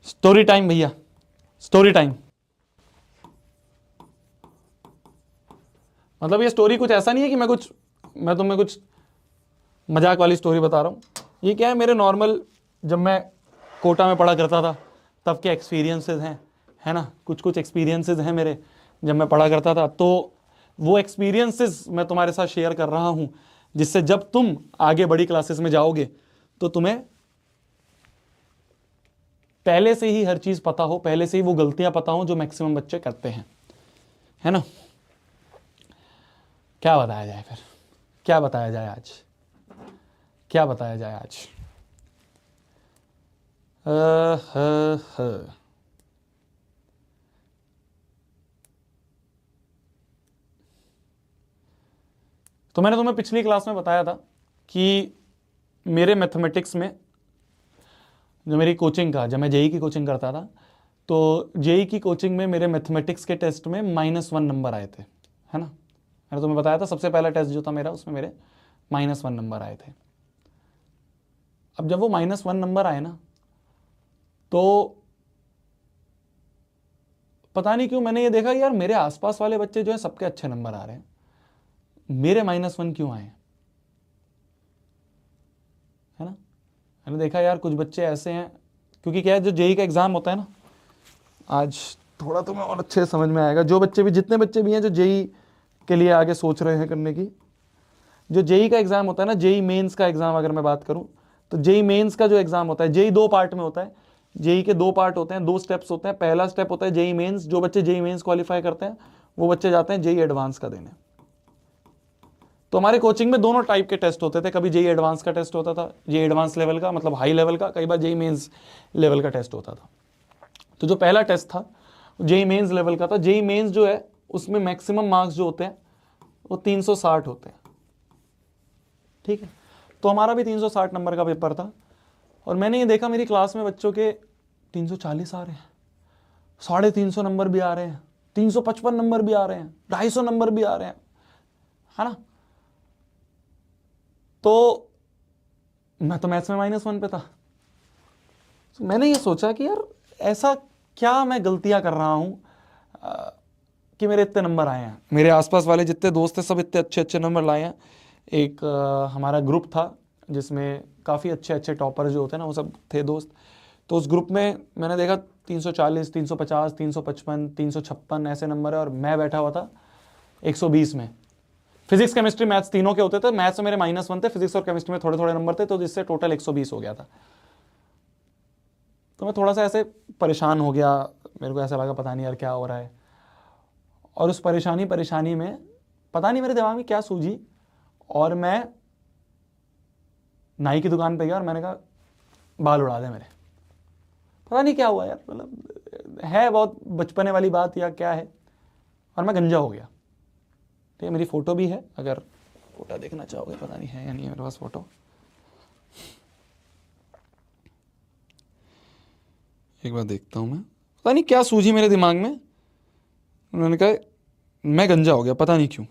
Story time भैया, story time. मतलब ये स्टोरी कुछ ऐसा नहीं है कि मैं तुम्हें कुछ मजाक वाली स्टोरी बता रहा हूँ। ये क्या है, मेरे नॉर्मल जब मैं कोटा में पढ़ा करता था तब के एक्सपीरियंसेस हैं, है ना। कुछ कुछ एक्सपीरियंसेस हैं मेरे जब मैं पढ़ा करता था, तो वो एक्सपीरियंसेस मैं तुम्हारे साथ शेयर कर रहा हूँ, जिससे जब तुम आगे बड़ी क्लासेस में जाओगे तो तुम्हें पहले से ही हर चीज पता हो, पहले से ही वो गलतियां पता हो जो मैक्सिमम बच्चे करते हैं, है ना। क्या बताया जाए फिर, क्या बताया जाए आज, क्या बताया जाए आज। तो मैंने तुम्हें पिछली क्लास में बताया था कि मेरे मैथमेटिक्स में जो मेरी कोचिंग का, जब मैं जेई की कोचिंग करता था, तो जेई की कोचिंग में मेरे मैथमेटिक्स के टेस्ट में -1 नंबर आए थे, है ना। मैंने तुम्हें बताया था सबसे पहला टेस्ट जो था मेरा, उसमें मेरे -1 नंबर आए थे। अब जब वो -1 नंबर आए ना, तो पता नहीं क्यों मैंने ये देखा कि यार मेरे आसपास वाले बच्चे जो है सबके अच्छे नंबर आ रहे हैं, मेरे -1 क्यों आए, है ना। मैंने देखा यार कुछ बच्चे ऐसे हैं, क्योंकि क्या है, जो जेई का एग्जाम होता है ना, आज थोड़ा तुम्हें और अच्छे से समझ में आएगा। जो बच्चे भी, जितने बच्चे भी हैं जो जेई के लिए आगे सोच रहे हैं करने की, जो जेई का एग्जाम होता है ना, जेई मेंस का एग्जाम अगर मैं बात करूं, तो जेई मेंस का जो एग्जाम होता है, जेई 2 पार्ट में होता है। जेई के 2 पार्ट होते हैं, 2 स्टेप्स होते हैं। पहला स्टेप होता है जेई मेंस, जो बच्चे जेई मेंस क्वालिफाई करते हैं वो बच्चे जाते हैं जेई एडवांस का देने। तो हमारे कोचिंग में दोनों टाइप के टेस्ट होते थे, कभी जेई एडवांस का टेस्ट होता था, जेई एडवांस लेवल का मतलब हाई लेवल का, कई बार जेई मेंस लेवल का टेस्ट होता था। तो जो पहला टेस्ट था जेई मेंस लेवल का था। जेई मेंस जो है उसमें मैक्सिमम मार्क्स जो होते हैं वो 360 होते हैं, ठीक है। तो हमारा भी 360 नंबर का पेपर था, और मैंने ये देखा मेरी क्लास में बच्चों के 340 आ रहे हैं, 350 नंबर भी आ रहे हैं, 355 नंबर भी आ रहे हैं, 250 नंबर भी आ रहे हैं, है ना। तो मैं तो मैथ्स में -1 पे था। तो मैंने ये सोचा कि यार ऐसा क्या मैं गलतियां कर रहा हूं कि मेरे इतने नंबर आए हैं। मेरे आसपास वाले जितने दोस्त थे सब इतने अच्छे अच्छे नंबर लाए हैं। एक हमारा ग्रुप था जिसमें काफ़ी अच्छे अच्छे टॉपर जो होते हैं ना, वो सब थे दोस्त। तो उस ग्रुप में मैंने देखा 340, 350, 355, 356 ऐसे नंबर है, और मैं बैठा हुआ था 120 में। फिजिक्स केमिस्ट्री मैथ्स तीनों के होते थे, मैथ्स में मेरे -1 थे, फिजिक्स और केमिस्ट्री में थोड़े थोड़े नंबर थे, तो जिससे टोटल 120 हो गया था। तो मैं थोड़ा सा ऐसे परेशान हो गया, मेरे को ऐसा लगा पता नहीं यार क्या हो रहा है। और उस परेशानी में पता नहीं मेरे दिमाग में क्या सूझी, और मैं नाई की दुकान पे गया और मैंने कहा बाल उड़ा दे मेरे। पता नहीं क्या हुआ यार, मतलब है बहुत बचपने वाली बात या क्या है, और मैं गंजा हो गया। ठीक है, मेरी फ़ोटो भी है, अगर फ़ोटो देखना चाहोगे, पता नहीं है या नहीं है मेरे पास फ़ोटो। एक बार देखता हूँ मैं, पता नहीं क्या सूझी मेरे दिमाग में, उन्होंने कहा मैं गंजा हो गया, पता नहीं क्यों।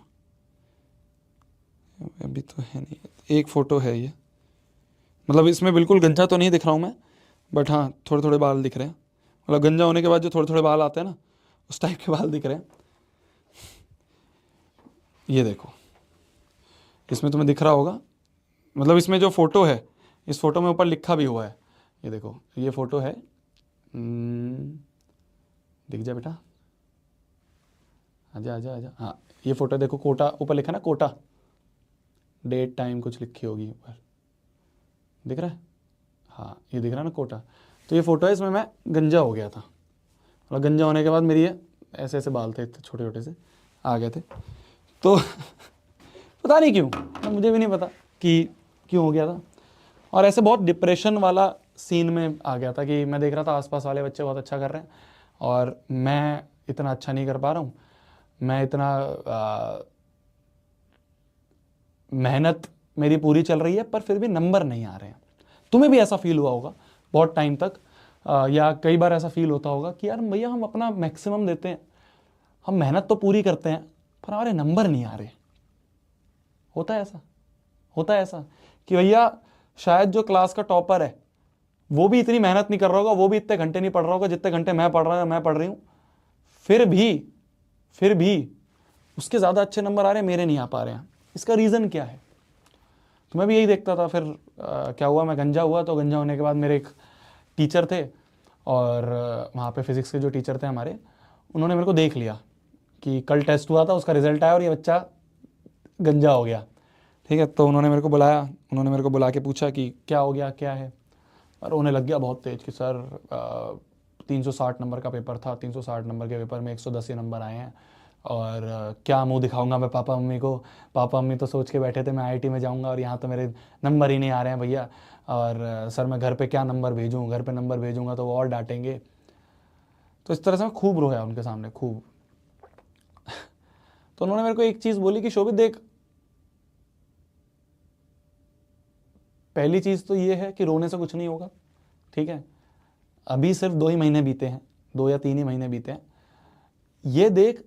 अभी तो है नहीं, एक फ़ोटो है ये, मतलब इसमें बिल्कुल गंजा तो नहीं दिख रहा हूँ मैं, बट हाँ थोड़े थोड़े बाल दिख रहे हैं। मतलब गंजा होने के बाद जो थोड़े थोड़े बाल आते हैं ना, उस टाइप के बाल दिख रहे हैं। ये देखो, इसमें तुम्हें दिख रहा होगा, मतलब इसमें जो फ़ोटो है, इस फ़ोटो में ऊपर लिखा भी हुआ है। ये देखो, ये फ़ोटो है, दिख जा बेटा, आजा आजा आजा, हाँ ये फ़ोटो देखो, कोटा ऊपर लिखा ना, कोटा, डेट टाइम कुछ लिखी होगी ऊपर, दिख रहा है, हाँ ये दिख रहा है ना कोटा। तो ये फ़ोटो है, इसमें मैं गंजा हो गया था, और गंजा होने के बाद मेरी ये ऐसे ऐसे बाल थे, छोटे छोटे से आ गए थे। तो पता नहीं क्यों, मुझे भी नहीं पता कि क्यों हो गया था। और ऐसे बहुत डिप्रेशन वाला सीन में आ गया था कि मैं देख रहा था आसपास वाले बच्चे बहुत अच्छा कर रहे हैं और मैं इतना अच्छा नहीं कर पा रहा हूँ। मैं इतना मेहनत मेरी पूरी चल रही है पर फिर भी नंबर नहीं आ रहे हैं। तुम्हें भी ऐसा फील हुआ होगा बहुत टाइम तक, या कई बार ऐसा फील होता होगा कि यार भैया हम अपना मैक्सिमम देते हैं, हम मेहनत तो पूरी करते हैं पर हमारे नंबर नहीं आ रहे। होता है ऐसा, होता है ऐसा कि भैया शायद जो क्लास का टॉपर है वो भी इतनी मेहनत नहीं कर रहा होगा, वो भी इतने घंटे नहीं पढ़ रहा होगा जितने घंटे मैं पढ़ रहा हूँ, मैं पढ़ रही हूँ, फिर भी उसके ज़्यादा अच्छे नंबर आ रहे हैं, मेरे नहीं आ पा रहे हैं। इसका रीज़न क्या है? तो मैं भी यही देखता था। फिर क्या हुआ, मैं गंजा हुआ। तो गंजा होने के बाद मेरे एक टीचर थे, और वहाँ पे फिज़िक्स के जो टीचर थे हमारे, उन्होंने मेरे को देख लिया कि कल टेस्ट हुआ था, उसका रिजल्ट आया और ये बच्चा गंजा हो गया। ठीक है, तो उन्होंने मेरे को बुलाया, उन्होंने मेरे को बुला के पूछा कि क्या हो गया, क्या है। और उन्हें लग गया बहुत तेज कि सर 360 नंबर का पेपर था, 360 नंबर के पेपर में 110 ही नंबर आए हैं, और क्या मुंह दिखाऊंगा मैं पापा मम्मी को। पापा मम्मी तो सोच के बैठे थे मैं आईआईटी में जाऊंगा, और यहाँ तो मेरे नंबर ही नहीं आ रहे हैं भैया। और सर मैं घर पे क्या नंबर भेजूँ, घर पे नंबर भेजूंगा तो वो और डांटेंगे। तो इस तरह से मैं खूब रोया उनके सामने, खूब। तो उन्होंने मेरे को एक चीज़ बोली कि शोभित देख, पहली चीज़ तो ये है कि रोने से कुछ नहीं होगा, ठीक है। अभी सिर्फ 2 ही महीने बीते हैं, 2 या 3 ही महीने बीते हैं। ये देख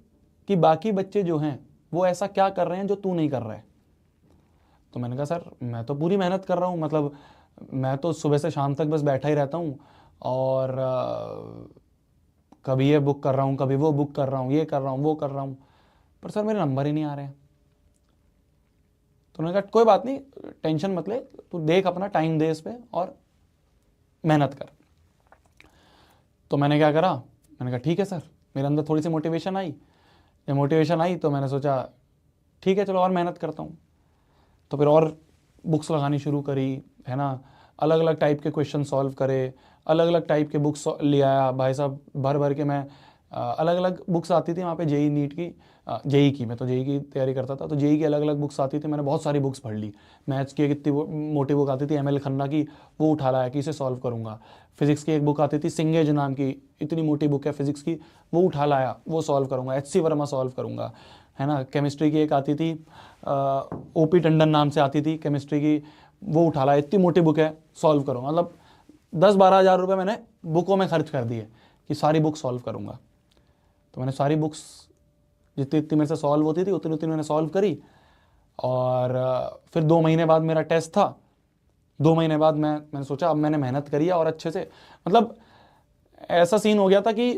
कि बाकी बच्चे जो हैं वो ऐसा क्या कर रहे हैं जो तू नहीं कर रहा है। तो मैंने कहा सर मैं तो पूरी मेहनत कर रहा हूँ, मतलब मैं तो सुबह से शाम तक बस बैठा ही रहता हूँ, और कभी ये बुक कर रहा हूँ, कभी वो बुक कर रहा हूँ, ये कर रहा हूँ, वो कर रहा हूँ, पर सर मेरे नंबर ही नहीं आ रहे हैं। तो उन्होंने कहा कोई बात नहीं, टेंशन मत ले, तू देख, अपना टाइम दे इस पे और मेहनत कर। तो मैंने क्या करा, मैंने कहा ठीक है सर। मेरे अंदर थोड़ी सी मोटिवेशन आई। जब मोटिवेशन आई तो मैंने सोचा ठीक है चलो और मेहनत करता हूँ। तो फिर और बुक्स लगानी शुरू करी, है ना। अलग अलग टाइप के क्वेश्चन सॉल्व करे, अलग अलग टाइप के बुक्स ले आया भाई साहब, भर भर के मैं। अलग अलग बुक्स आती थी वहाँ पे, जेई नीट की, जेई की, मैं तो जेई की तैयारी करता था, तो जेई की अलग अलग बुक्स आती थी, मैंने बहुत सारी बुक्स पढ़ ली। मैथ्स की एक इतनी मोटी बुक आती थी एमएल खन्ना की, वो उठा लाया कि इसे सॉल्व करूँगा। फिजिक्स की एक बुक आती थी सिंगेज नाम की, इतनी मोटी बुक है फिजिक्स की, वो उठा लाया, वो सॉल्व करूँगा। एचसी वर्मा सॉल्व करूँगा, है ना। केमिस्ट्री की एक आती थी, ओपी टंडन नाम से आती थी केमिस्ट्री की, वो उठा लाया, इतनी मोटी बुक है, सॉल्व करूँगा। मतलब 10-12 हज़ार रुपये मैंने बुकों में खर्च कर दिए कि सारी बुक सॉल्व करूँगा। तो मैंने सारी बुक्स जितनी इतनी मेरे से सॉल्व होती थी उतनी उतनी मैंने सॉल्व करी। और फिर 2 महीने बाद मेरा टेस्ट था। 2 महीने बाद मैंने सोचा अब मैंने मेहनत करी है और अच्छे से, मतलब ऐसा सीन हो गया था कि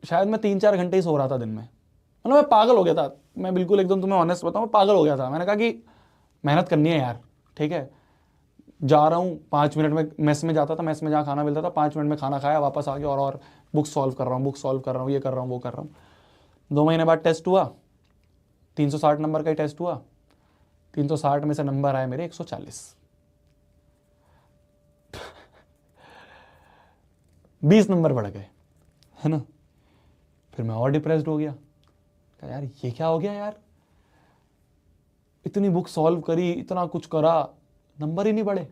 शायद मैं 3-4 घंटे ही सो रहा था दिन में। मतलब मैं पागल हो गया था, मैं बिल्कुल एकदम तुम्हें ऑनेस्ट बताऊं, मैं पागल हो गया था। मैंने कहा कि मेहनत करनी है यार, ठीक है। जा रहा हूँ 5 मिनट में, मेस में जाता था, मेस में जहाँ खाना मिलता था, 5 मिनट में खाना खाया, वापस आ गया, और बुक सॉल्व कर रहा हूँ, बुक सॉल्व कर रहा हूँ, ये कर रहा हूँ, वो कर रहा हूँ। 2 महीने बाद टेस्ट हुआ, 360 नंबर का ही टेस्ट हुआ। 360 में से नंबर आए मेरे 140। 20 नंबर बढ़ गए, है ना। फिर मैं और डिप्रेस्ड हो गया, कहा यार ये क्या हो गया यार, इतनी बुक सॉल्व करी, इतना कुछ करा, नंबर ही नहीं बढ़े।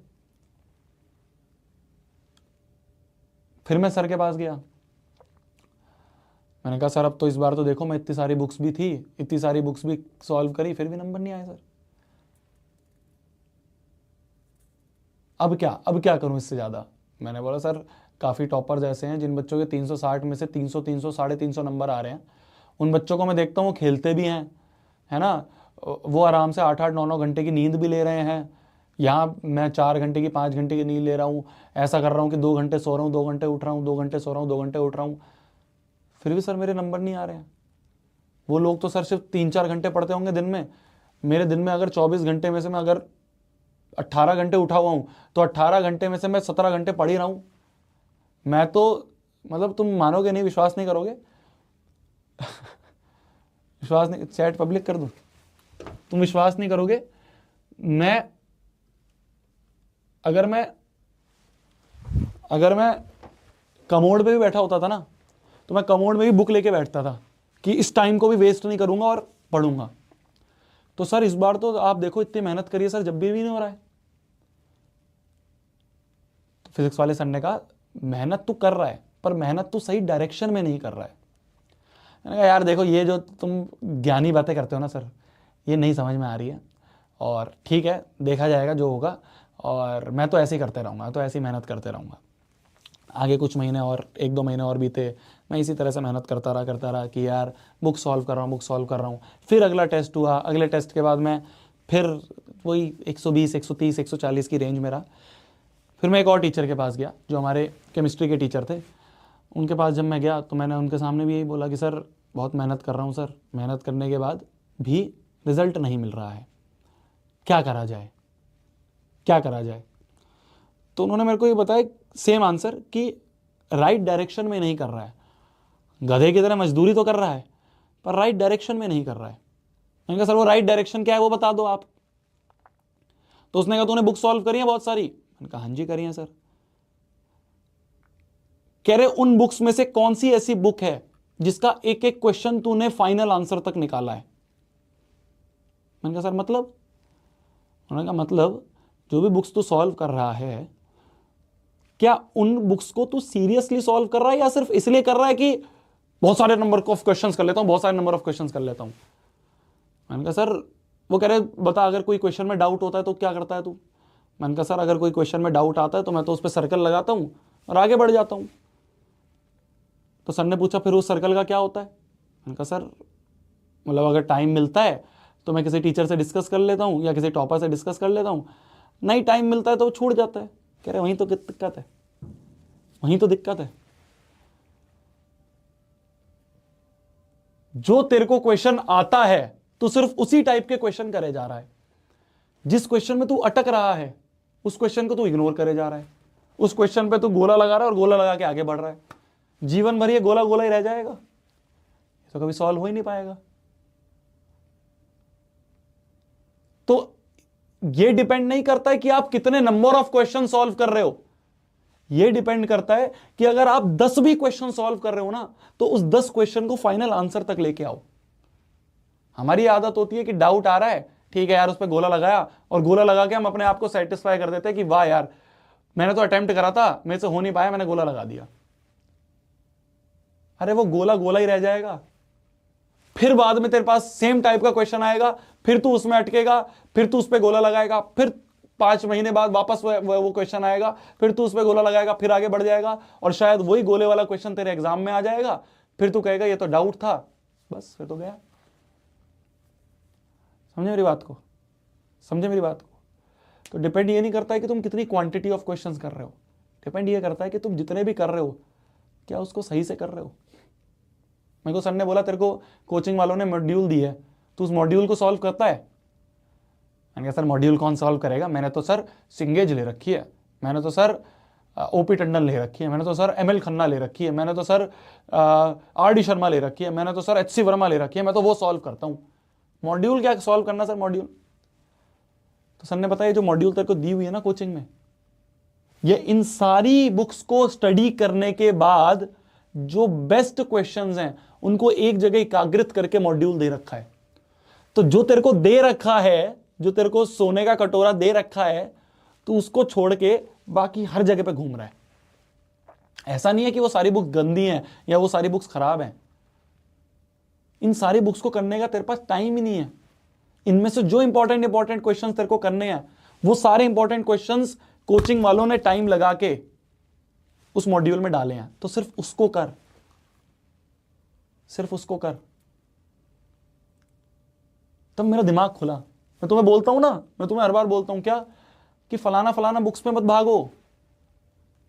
फिर मैं सर के पास गया, मैंने कहा सर अब तो इस बार तो देखो, मैं इतनी सारी बुक्स भी थी, इतनी सारी बुक्स भी सॉल्व करी, फिर भी नंबर नहीं आए सर। अब क्या करूं इससे ज़्यादा। मैंने बोला सर काफ़ी टॉपर्स ऐसे हैं जिन बच्चों के 360 में से 300, 300, 350 नंबर आ रहे हैं। उन बच्चों को मैं देखता हूँ वो खेलते भी हैं, है ना, वो आराम से 8-8, 9-9 घंटे की नींद भी ले रहे हैं। यहाँ मैं 4 घंटे की, 5 घंटे की नींद ले रहा हूँ, ऐसा कर रहा हूँ कि 2 घंटे सो रहा हूँ, 2 घंटे उठ रहा हूँ, 2 घंटे सो रहा हूँ, 2 घंटे उठ रहा हूँ, फिर भी सर मेरे नंबर नहीं आ रहे हैं। वो लोग तो सर सिर्फ 3-4 घंटे पढ़ते होंगे दिन में, मेरे दिन में अगर 24 घंटे में से मैं अगर 18 घंटे उठा हुआ हूँ, तो 18 घंटे में से मैं 17 घंटे पढ़ ही रहा हूँ। मैं तो, मतलब तुम मानोगे नहीं, विश्वास नहीं करोगे। विश्वास नहीं, चैट पब्लिक कर दूं, तुम विश्वास नहीं करोगे। मैं अगर मैं कमोड पे भी बैठा होता था ना, तो मैं कमोड में भी बुक लेके बैठता था कि इस टाइम को भी वेस्ट नहीं करूंगा और पढ़ूंगा। तो सर इस बार तो आप देखो इतनी मेहनत करिए सर, जब भी नहीं हो रहा है। तो फिजिक्स वाले सर ने कहा मेहनत तू कर रहा है, पर मेहनत तू सही डायरेक्शन में नहीं कर रहा है। मैंने कहा यार देखो ये जो तुम ज्ञानी बातें करते हो ना सर, ये नहीं समझ में आ रही है, और ठीक है देखा जाएगा जो होगा, और मैं तो ऐसे ही करते रहूँगा, तो ऐसे ही मेहनत करते रहूँगा। आगे कुछ महीने और 1-2 महीने और बीते, मैं इसी तरह से मेहनत करता रहा कि यार बुक सॉल्व कर रहा हूँ, बुक सॉल्व कर रहा हूँ। फिर अगला टेस्ट हुआ, अगले टेस्ट के बाद मैं फिर वही 120, 130, 140 की रेंज में रहा। फिर मैं एक और टीचर के पास गया जो हमारे केमिस्ट्री के टीचर थे। उनके पास जब मैं गया तो मैंने उनके सामने भी यही बोला कि सर बहुत मेहनत कर रहा हूँ सर, मेहनत करने के बाद भी रिजल्ट नहीं मिल रहा है, क्या करा जाए, क्या करा जाए। तो उन्होंने मेरे को ये बताया सेम आंसर कि राइट डायरेक्शन में नहीं कर रहा है, गधे की तरह मजदूरी तो कर रहा है पर राइट डायरेक्शन में नहीं कर रहा है। मैंने कहा सर वो राइट डायरेक्शन क्या है वो बता दो आप। तो उसने कहा तूने बुक सॉल्व करी है बहुत सारी। मैंने कहा हाँ जी करी है सर। कह रहे उन बुक्स में से कौन सी ऐसी बुक है जिसका एक एक क्वेश्चन तूने फाइनल आंसर तक निकाला है। मैंने कहा सर मतलब। उन्होंने कहा मतलब जो भी बुक्स तू सॉल्व कर रहा है क्या उन बुक्स को तू सीरियसली सॉल्व कर रहा है या सिर्फ इसलिए कर रहा है कि बहुत सारे नंबर ऑफ क्वेश्चंस कर लेता हूं, बहुत सारे नंबर ऑफ क्वेश्चंस कर लेता हूं। मैंने कहा सर, वो कह रहे बता अगर कोई क्वेश्चन में डाउट होता है तो क्या करता है तू। मैंने कहा सर अगर कोई क्वेश्चन में डाउट आता है तो मैं तो उस पर सर्कल लगाता हूं और आगे बढ़ जाता हूं। तो सर ने पूछा फिर उस सर्कल का क्या होता है। मैंने कहा सर मतलब अगर टाइम मिलता है तो मैं किसी टीचर से डिस्कस कर लेता हूं या किसी टॉपर से डिस्कस कर लेता हूं, नहीं टाइम मिलता है तो वो छूट जाता है। कह रहे वहीं तो दिक्कत है, वहीं तो दिक्कत है। जो तेरे को क्वेश्चन आता है तू सिर्फ उसी टाइप के क्वेश्चन करे जा रहा है। जिस क्वेश्चन में तू अटक रहा है उस क्वेश्चन को तू इग्नोर करे जा रहा है, उस क्वेश्चन पे तू गोला लगा रहा है और गोला लगा के आगे बढ़ रहा है। जीवन भर ये गोला गोला ही रह जाएगा, तो कभी सॉल्व हो ही नहीं पाएगा। तो ये डिपेंड नहीं करता है कि आप कितने नंबर ऑफ क्वेश्चन सॉल्व कर रहे हो, ये डिपेंड करता है कि अगर आप 10 भी क्वेश्चन सॉल्व कर रहे हो ना तो उस 10 क्वेश्चन को फाइनल आंसर तक लेके आओ। हमारी आदत होती है कि डाउट आ रहा है, ठीक है यार उस पर गोला लगाया और गोला लगा के हम अपने आप को सेटिस्फाई कर देते हैं कि वाह यार मैंने तो अटेम्प्ट करा था, मेरे से हो नहीं पाया, मैंने गोला लगा दिया। अरे वो गोला गोला ही रह जाएगा, फिर बाद में तेरे पास सेम टाइप का क्वेश्चन आएगा, फिर तू उसमें अटकेगा, फिर तू उस पर गोला लगाएगा, फिर 5 महीने बाद वापस वो क्वेश्चन आएगा, फिर तू उस पर गोला लगाएगा, फिर आगे बढ़ जाएगा और शायद वही गोले वाला क्वेश्चन तेरे एग्जाम में आ जाएगा। फिर तू कहेगा ये तो डाउट था, बस फिर तो गया। समझे मेरी बात को, समझे मेरी बात को। तो डिपेंड ये नहीं करता है कि तुम कितनी क्वांटिटी ऑफ क्वेश्चंस कर रहे हो, डिपेंड ये करता है कि तुम जितने भी कर रहे हो क्या उसको सही से कर रहे हो। मेरे को सर ने बोला तेरे को कोचिंग वालों ने मॉड्यूल दी है, तू उस मॉड्यूल को सॉल्व करता है। मैंने कहा सर मॉड्यूल कौन सॉल्व करेगा, मैंने तो सर सिंगेज ले रखी है, मैंने तो सर ओपी टंडन ले रखी है, मैंने तो सर एमएल खन्ना ले रखी है, मैंने तो सर आर डी शर्मा ले रखी है, मैंने तो सर एचसी वर्मा ले रखी है, मैं तो वो सॉल्व करता हूँ। मॉड्यूल क्या सॉल्व करना सर मॉड्यूल। तो सर ने बताया जो मॉड्यूल तेरे को दी हुई है ना कोचिंग में, ये इन सारी बुक्स को स्टडी करने के बाद जो बेस्ट क्वेश्चंस हैं उनको एक जगह एकाग्रित करके मॉड्यूल दे रखा है। तो जो तेरे को दे रखा है, जो तेरे को सोने का कटोरा दे रखा है, तो उसको छोड़ के बाकी हर जगह पे घूम रहा है। ऐसा नहीं है कि वो सारी बुक्स गंदी हैं या वो सारी बुक्स खराब हैं, इन सारी बुक्स को करने का तेरे पास टाइम ही नहीं है। इनमें से जो इंपॉर्टेंट क्वेश्चन तेरे को करने हैं वो सारे इंपॉर्टेंट क्वेश्चंस कोचिंग वालों ने टाइम लगा के उस मॉड्यूल में डाले हैं, तो सिर्फ उसको कर, सिर्फ उसको कर। तब मेरा दिमाग खुला। मैं तुम्हें बोलता हूं ना, मैं तुम्हें हर बार बोलता हूं क्या कि फलाना फलाना बुक्स पे मत भागो।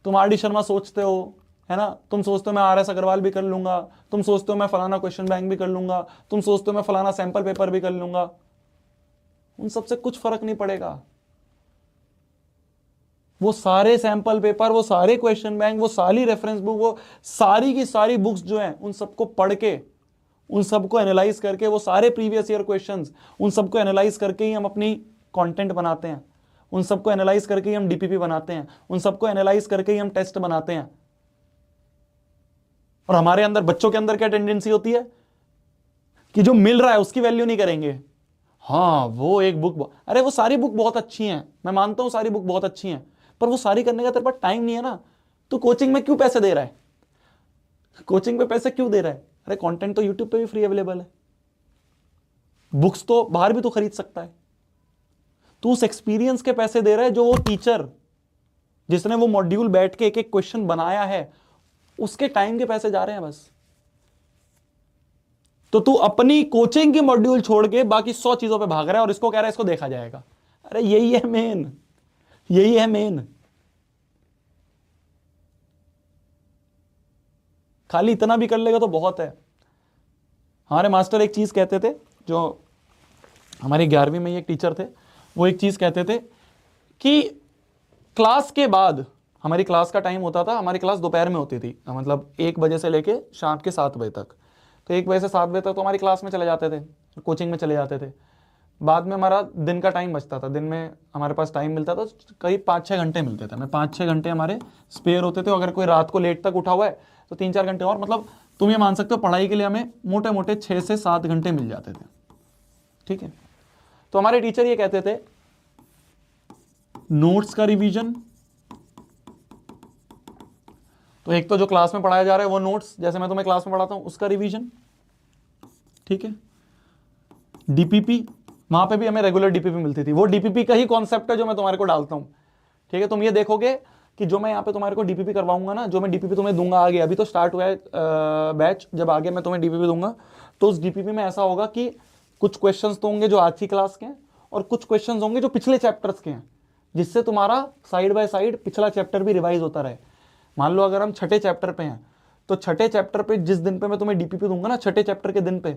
तुम आर डी शर्मा सोचते हो, है ना, तुम सोचते हो मैं आर एस अग्रवाल भी कर लूंगा, तुम सोचते हो मैं फलाना क्वेश्चन बैंक भी कर लूंगा, तुम सोचते हो मैं फलाना सैंपल पेपर भी कर लूंगा। उन सबसे कुछ फर्क नहीं पड़ेगा। वो सारे सैंपल पेपर, वो सारे क्वेश्चन बैंक, वो सारी रेफरेंस बुक, वो सारी की सारी बुक्स जो हैं उन सबको पढ़ के, उन सबको एनालाइज करके, वो सारे प्रीवियस ईयर क्वेश्चंस, उन सबको एनालाइज करके ही हम अपनी कंटेंट बनाते हैं, उन सबको एनालाइज करके ही हम डीपीपी बनाते हैं, उन सबको एनालाइज करके ही हम टेस्ट बनाते हैं। और हमारे अंदर, बच्चों के अंदर क्या टेंडेंसी होती है कि जो मिल रहा है उसकी वैल्यू नहीं करेंगे। हाँ वो एक बुक, अरे वो सारी बुक बहुत अच्छी हैं, मैं मानता हूं सारी बुक बहुत अच्छी हैं, पर वो सारी करने का तेरे पास टाइम नहीं है ना। तो कोचिंग में क्यों पैसे दे रहा है, कोचिंग पे पैसे क्यों दे रहा है। अरे कंटेंट तो यूट्यूब पे भी फ्री अवेलेबल है, बुक्स तो बाहर भी तो खरीद सकता है। तू उस एक्सपीरियंस के पैसे दे रहा है जो वो टीचर जिसने वो मॉड्यूल बैठ के एक एक क्वेश्चन बनाया है उसके टाइम के पैसे जा रहे हैं बस। तो तू अपनी कोचिंग की मॉड्यूल छोड़ के बाकी 100 चीजों पे भाग रहा है और इसको कह रहा है इसको देखा जाएगा। अरे यही है मेन, यही है मेन। खाली इतना भी कर लेगा तो बहुत है। हमारे मास्टर एक चीज कहते थे, जो हमारी 11वीं में एक टीचर थे, वो एक चीज कहते थे कि क्लास के बाद, हमारी क्लास का टाइम होता था, हमारी क्लास दोपहर में होती थी, मतलब 1 बजे से लेके शाम के 7 बजे तक। तो 1 बजे से 7 बजे तक तो हमारी क्लास में चले जाते थे, कोचिंग में चले जाते थे। बाद में हमारा दिन का टाइम बचता था, दिन में हमारे पास टाइम मिलता था करीब 5-6 घंटे मिलते थे, हमें 5-6 घंटे हमारे स्पेयर होते थे। अगर कोई रात को लेट तक उठा हुआ है तो 3-4 घंटे और, मतलब तुम ये मान सकते हो पढ़ाई के लिए हमें मोटे मोटे 6 से 7 घंटे मिल जाते थे। ठीक है, तो हमारे टीचर ये कहते थे नोट्स का रिवीजन, तो एक तो जो क्लास में पढ़ाया जा रहा है वो नोट्स, जैसे मैं तुम्हें क्लास में पढ़ाता हूं उसका रिवीजन। ठीक है, डीपीपी, वहां पे भी हमें रेगुलर डीपीपी मिलती थी, वो डीपीपी का ही कॉन्सेप्ट है जो मैं तुम्हारे को डालता हूं। ठीक है, तुम ये देखोगे कि जो मैं यहाँ पे तुम्हारे को डीपीपी करवाऊंगा ना, जो मैं डीपीपी तुम्हें दूंगा आगे, अभी तो स्टार्ट हुआ है बैच, जब आगे मैं तुम्हें डीपीपी दूंगा तो उस डीपीपी में ऐसा होगा कि कुछ क्वेश्चंस तो होंगे जो आज की क्लास के हैं और कुछ क्वेश्चंस होंगे जो पिछले चैप्टर्स के हैं, जिससे तुम्हारा साइड बाय साइड पिछला चैप्टर भी रिवाइज होता रहे। मान लो अगर हम छठे चैप्टर पे हैं तो छठे चैप्टर पे जिस दिन पे मैं तुम्हें डीपीपी दूंगा ना, छठे चैप्टर के दिन पे,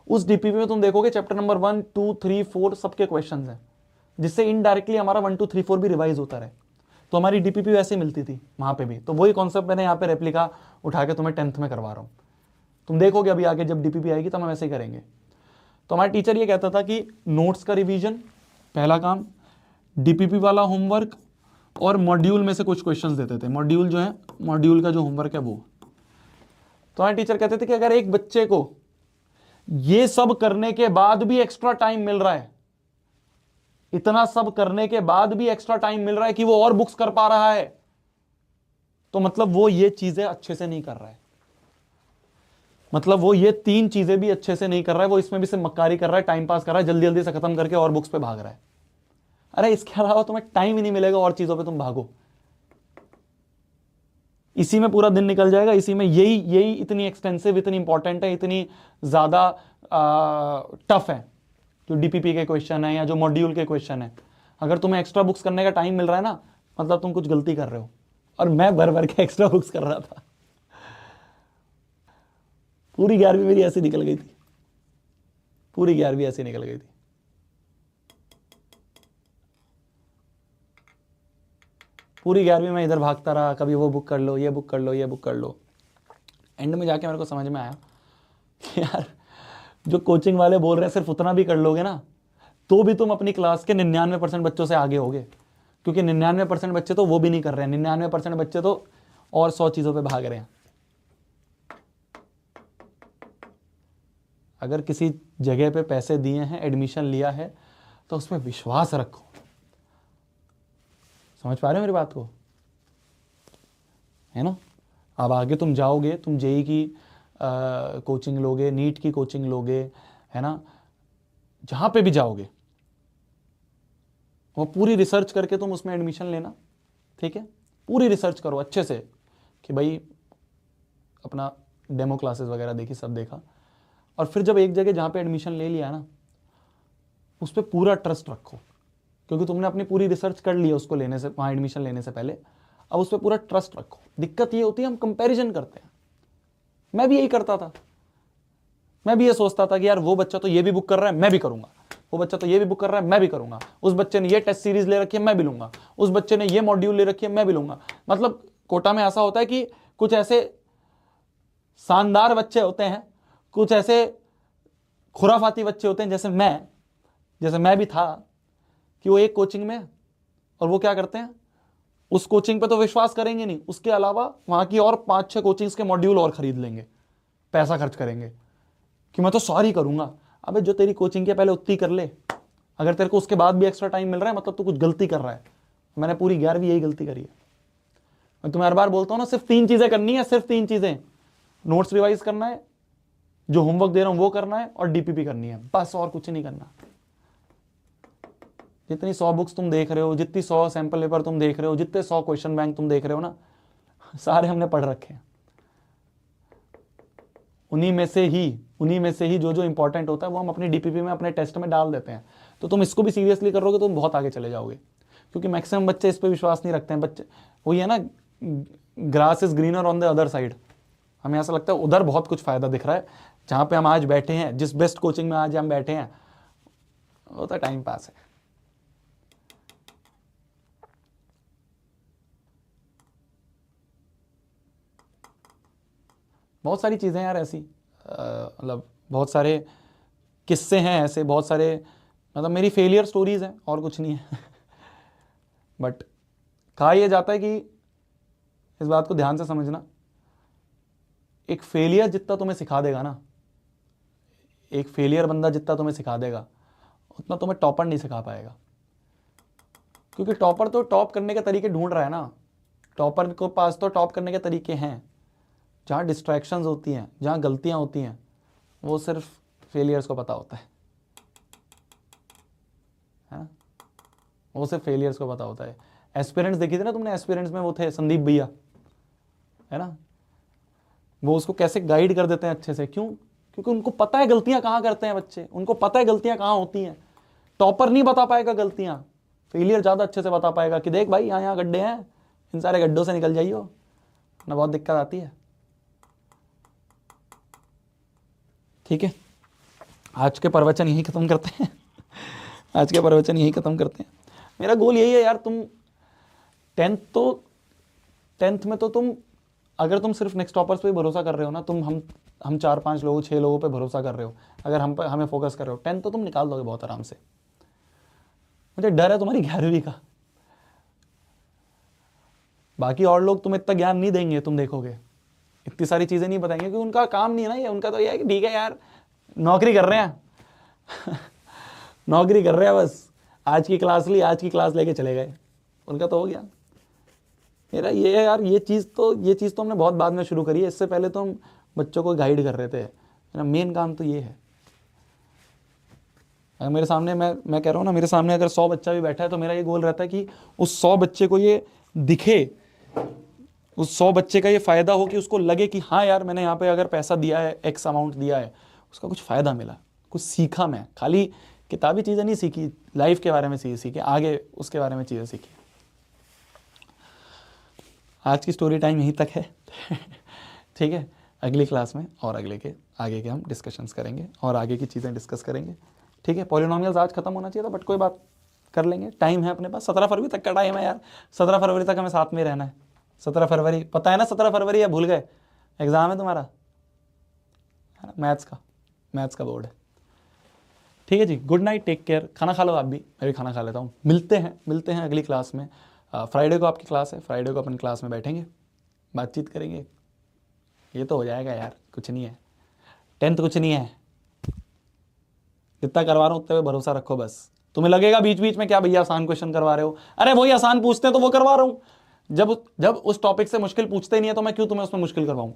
उस डीपीपी में तुम देखोगे चैप्टर नंबर 1, 2, 3, 4 सबके क्वेश्चंस हैं, जिससे इनडायरेक्टली हमारा 1, 2, 3, 4 भी रिवाइज होता रहे। तो हमारी डीपीपी वैसे मिलती थी वहां पे भी, तो वही कॉन्सेप्ट मैंने यहाँ पे रेप्लिका उठा के तुम्हें 10th में करवा रहा हूँ। तुम देखोगे अभी आगे जब डीपीपी आएगी तो हम ऐसे ही करेंगे। तो हमारा टीचर ये कहता था कि नोट्स का रिवीजन पहला काम, डीपीपी वाला होमवर्क, और मॉड्यूल में से कुछ क्वेश्चंस देते थे। मॉड्यूल जो है, मॉड्यूल का जो होमवर्क है वो। तो हमारे टीचर कहते थे कि अगर एक बच्चे को ये सब करने के बाद भी एक्स्ट्रा टाइम मिल रहा है, इतना सब करने के बाद भी एक्स्ट्रा टाइम मिल रहा है कि वो और बुक्स कर पा रहा है, तो मतलब वो ये चीजें अच्छे से नहीं कर रहा है, मतलब वो ये 3 चीजें भी अच्छे से नहीं कर रहा है, वो इसमें भी सिर्फ मक्कारी कर रहा है, टाइम पास कर रहा है, जल्दी जल्दी से खत्म करके और बुक्स पे भाग रहा है। अरे इसके अलावा तुम्हें टाइम ही नहीं मिलेगा और चीजों पे तुम भागो, इसी में पूरा दिन निकल जाएगा, इसी में यही यही इतनी एक्सटेंसिव, इतनी इंपॉर्टेंट है, इतनी ज्यादा टफ है जो डीपीपी के क्वेश्चन है या जो मॉड्यूल के क्वेश्चन है। अगर तुम्हें एक्स्ट्रा बुक्स करने का टाइम मिल रहा है ना, मतलब तुम कुछ गलती कर रहे हो। और मैं भर भर के एक्स्ट्रा बुक्स कर रहा था, पूरी 11वीं मेरी ऐसी निकल गई थी, पूरी 11वीं ऐसी निकल गई थी। पूरी 11वीं में इधर भागता रहा, कभी वो बुक कर लो, ये बुक कर लो, ये बुक कर लो। एंड में जाके मेरे को समझ में आया कि यार जो कोचिंग वाले बोल रहे हैं सिर्फ उतना भी कर लोगे ना तो भी तुम अपनी क्लास के 99% बच्चों से आगे होगे, क्योंकि 99% बच्चे तो वो भी नहीं कर रहे हैं, 99% बच्चे तो और 100 चीजों पे भाग रहे हैं। अगर किसी जगह पे पैसे दिए हैं, एडमिशन लिया है, तो उसमें विश्वास रखो। समझ पा रहे हो मेरी बात को, है ना? अब आगे तुम जाओगे, तुम जेई की कोचिंग लोगे, नीट की कोचिंग लोगे, है ना, जहां पे भी जाओगे वो पूरी रिसर्च करके तुम उसमें एडमिशन लेना। ठीक है, पूरी रिसर्च करो अच्छे से कि भाई अपना डेमो क्लासेस वगैरह देखी, सब देखा, और फिर जब एक जगह जहां पे एडमिशन ले लिया ना, उस पर पूरा ट्रस्ट रखो, क्योंकि तुमने अपनी पूरी रिसर्च कर ली है उसको लेने से, वहां एडमिशन लेने से पहले। अब उस पर पूरा ट्रस्ट रखो। दिक्कत ये होती है हम कंपैरिजन करते हैं, मैं भी यही करता था, मैं भी ये सोचता था कि यार वो बच्चा तो ये भी बुक कर रहा है, मैं भी करूंगा, वो बच्चा तो ये भी बुक कर रहा है, मैं भी करूंगा, उस बच्चे ने ये टेस्ट सीरीज ले रखी है, मैं भी लूंगा, उस बच्चे ने ये मॉड्यूल ले रखी है, मैं भी लूंगा। मतलब कोटा में ऐसा होता है कि कुछ ऐसे शानदार बच्चे होते हैं, कुछ ऐसे खुराफाती बच्चे होते हैं, जैसे मैं भी था, कि वो एक कोचिंग में, और वो क्या करते हैं, उस कोचिंग पे तो विश्वास करेंगे नहीं, उसके अलावा वहां की और 5-6 कोचिंग्स के मॉड्यूल और खरीद लेंगे, पैसा खर्च करेंगे कि मैं तो सॉरी करूंगा। अबे जो तेरी कोचिंग के पहले उतनी कर ले, अगर तेरे को उसके बाद भी एक्स्ट्रा टाइम मिल रहा है मतलब तो कुछ गलती कर रहा है। मैंने पूरी 11वीं यही गलती करी है। मैं तुम्हें हर बार बोलता हूं ना, सिर्फ 3 चीजें करनी है, सिर्फ 3 चीजें, नोट्स रिवाइज करना है, जो होमवर्क दे रहा हूं वो करना है, और डीपीपी करनी है, बस और कुछ नहीं करना। जितनी 100 बुक्स तुम देख रहे हो, जितनी 100 सैंपल पेपर तुम देख रहे हो, जितने 100 क्वेश्चन बैंक तुम देख रहे हो ना, सारे हमने पढ़ रखे हैं। उन्हीं में से ही जो जो इंपॉर्टेंट होता है वो हम अपनी डीपीपी में, अपने टेस्ट में डाल देते हैं। तो तुम इसको भी सीरियसली करोगे तो तुम बहुत आगे चले जाओगे, क्योंकि मैक्सिमम बच्चे इस पर विश्वास नहीं रखते हैं। बच्चे वही है ना, grass is greener on the other side. हमें ऐसा लगता है उधर बहुत कुछ फायदा दिख रहा है, जहाँ पे हम आज बैठे हैं, जिस बेस्ट कोचिंग में आज हम बैठे हैं, वो तो टाइम पास है। बहुत सारी चीज़ें यार ऐसी, मतलब बहुत सारे किस्से हैं ऐसे, बहुत सारे, मतलब मेरी फेलियर स्टोरीज हैं और कुछ नहीं है। बट कहा यह जाता है कि इस बात को ध्यान से समझना, एक फेलियर जितना तुम्हें सिखा देगा ना, एक फेलियर बंदा जितना तुम्हें सिखा देगा, उतना तुम्हें टॉपर नहीं सिखा पाएगा। क्योंकि टॉपर तो टॉप करने के तरीके ढूंढ रहा है ना, टॉपर को पास तो टॉप करने के तरीके हैं। जहाँ डिस्ट्रैक्शंस होती हैं, जहाँ गलतियाँ होती हैं, वो सिर्फ फेलियर्स को पता होता है ना, वो सिर्फ फेलियर्स को पता होता है। एस्पिरेंट्स देखी थी ना तुमने, एस्पिरेंट्स में वो थे संदीप भैया, है ना, वो उसको कैसे गाइड कर देते हैं अच्छे से। क्यों? क्योंकि उनको पता है गलतियां कहाँ करते हैं बच्चे, उनको पता है गलतियां कहाँ होती हैं। टॉपर नहीं बता पाएगा गलतियां, फेलियर ज़्यादा अच्छे से बता पाएगा कि देख भाई यहाँ गड्ढे हैं, इन सारे गड्ढों से निकल जाइयो ना, बहुत दिक्कत आती है। ठीक है, आज के प्रवचन यही खत्म करते हैं। आज के प्रवचन यही खत्म करते हैं। मेरा गोल यही है यार, तुम टेंथ में तो तुम, अगर तुम सिर्फ नेक्स्ट टॉपर्स पे भरोसा कर रहे हो ना, तुम हम 4-5 लोगों 6 लोगों पे भरोसा कर रहे हो, अगर हमें फोकस कर रहे हो, 10th तो तुम निकाल दोगे बहुत आराम से। मुझे डर है तुम्हारी 11वीं का। बाकी और लोग तुम्हें इतना ज्ञान नहीं देंगे, तुम देखोगे इतनी सारी चीज़ें नहीं बताएंगे, क्योंकि उनका काम नहीं है ना ये। उनका तो ये है कि ठीक है यार, नौकरी कर रहे हैं। नौकरी कर रहे हैं बस, आज की क्लास ली, आज की क्लास लेके चले गए, उनका तो हो गया। मेरा ये है यार, ये चीज़ तो हमने बहुत बाद में शुरू करी है। इससे पहले तो हम बच्चों को गाइड कर रहे थे। मेरा मेन काम तो ये है। अगर मेरे सामने, मैं कह रहा हूँ ना, मेरे सामने अगर 100 बच्चा भी बैठा है तो मेरा ये गोल रहता है कि उस 100 बच्चे को ये दिखे, उस 100 बच्चे का ये फ़ायदा हो, कि उसको लगे कि हाँ यार, मैंने यहाँ पे अगर पैसा दिया है, एक्स अमाउंट दिया है, उसका कुछ फ़ायदा मिला, कुछ सीखा। मैं खाली किताबी चीज़ें नहीं सीखी, लाइफ के बारे में सीखे, आगे उसके बारे में चीज़ें सीखी। आज की स्टोरी टाइम यहीं तक है। ठीक है, अगली क्लास में और आगे के हम डिस्कशंस करेंगे और आगे की चीज़ें डिस्कस करेंगे। ठीक है, पॉलिनोमियल्स आज खत्म होना चाहिए था, बट कोई बात, कर लेंगे, टाइम है अपने पास। 17 फरवरी तक का टाइम है यार, 17 फरवरी तक हमें साथ में रहना है। 17 फरवरी पता है ना, 17 फरवरी या भूल गए? एग्ज़ाम है तुम्हारा, है ना, मैथ्स का बोर्ड है। ठीक है जी, गुड नाइट, टेक केयर। खाना खा लो आप भी, मैं भी खाना खा लेता हूँ। मिलते हैं अगली क्लास में। फ्राइडे को आपकी क्लास है, फ्राइडे को अपन क्लास में बैठेंगे, बातचीत करेंगे। ये तो हो जाएगा यार, कुछ नहीं है, 10th कुछ नहीं है। जितना करवा रहा हूँ उतने पे भरोसा रखो बस। तुम्हें लगेगा बीच बीच में क्या भैया आसान क्वेश्चन करवा रहे हो, अरे वही आसान पूछते हैं तो वो करवा रहा हूँ। जब उस टॉपिक से मुश्किल पूछते ही नहीं है तो मैं क्यों तुम्हें उसमें मुश्किल करवाऊँ।